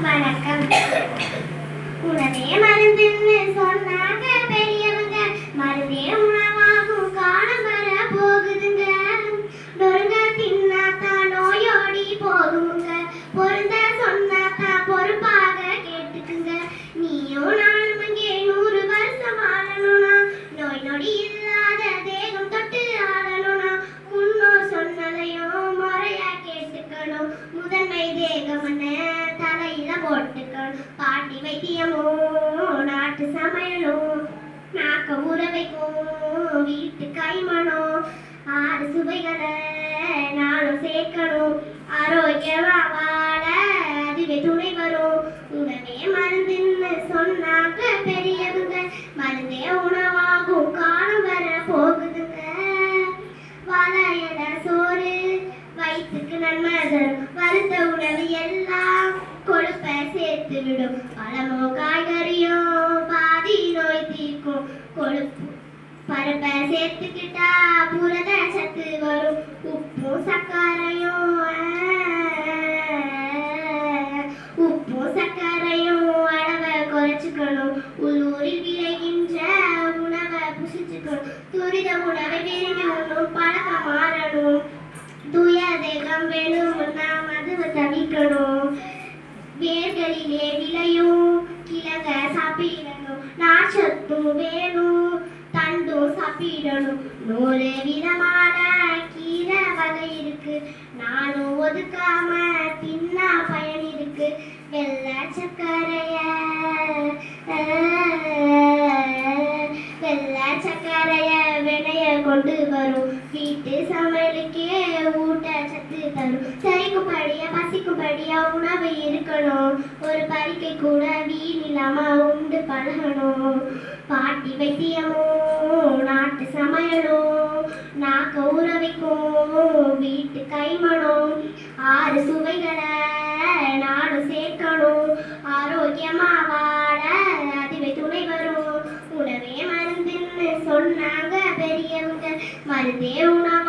வணக்கம். உணவே மருந்துன்னு சொன்னாங்க பெரியவங்க, மருந்தே உணவாகும் காலம் வர போகுதுங்க. நொறுங்க தின்னாத்தான் நோயோடி போகுங்க, பொருந்த சொன்னாத்தான் பொறுப்பாக கேட்டுக்குங்க. நீயும் நானும் இங்கே 100 வருஷம் வாழணும்னா, நோய் நொடி இல்லாத தேகம் தொட்டு ஆடணும்னா, முன்னோர் சொன்னதையும் முறையா கேட்டுக்கணும். முதன்மை தேகம்னு தலையில போட்டுக்கணும். பாட்டி வைத்தியமோ நாட்டு சமையலோ, நாக்க ஊற வைக்கும் வீட்டு கைமணோ, 6 சுவைகளை நானும் சேர்க்கணும். ஆரோக்கியமா வாழ அதுவே துணை வரும். உணவே மருந்துன்னு சொன்னாங்க பெரியவங்க, மருந்தே உணவாகும் காலம் வர போகுதுங்க. வாழையில சோறு வயிற்றுக்கு நன்மை தரும், வறுத்த உணவு எல்லாம் கொழுப்பை சேர்த்து விடும். பழமோ காய்கறியோ பாதி நோய் தீர்க்கும். கொழுப்பு பருப்பை சேர்த்துக்கிட்டா புரத சத்து வரும். உப்பும் சர்க்கரையும் அளவை குறைச்சிக்கணும். உள்ளூரில் விளைகின்ற உணவை புசிச்சுக்கணும். துரித உணவை விரும்பி உண்ணும் பழக்கம் மாறணும். தூய தேகம் வேணும்னா மதுவை தவிக்கணும். வேர்களிலே விளையும் கிழங்க சாப்பிடணும். நார்ச்சத்தும் வேணும், தண்டும் சாப்பிடணும். 100 விதமான கீரை வகை இருக்கு, நானும் ஒதுக்காம தின்னா பயன் இருக்கு. வெள்ளை சர்க்கரைய வினைய கொண்டு வரும். வீட்டு சமையலுக்கே ஊட்டச்சத்து தரும். சரிக்கும்படியா பசிக்கும்படியா உணவு இருக்கணும். ஒரு பறிக்கை கூட வீண் இல்லாம உண்டு பழகணும். பாட்டி வைத்தியமோ நாட்டு சமையலோ, நாக்க ஊற வைக்கும் வீட்டு கைமணோ, 6 சுவைகளை நானும் சேர்க்கணும். ஆரோக்கியமா வாழ அதுவே துணை வரும். உணவே மருந்துன்னு சொன்னாங்க பெரியவங்க, மருந்தே உணவு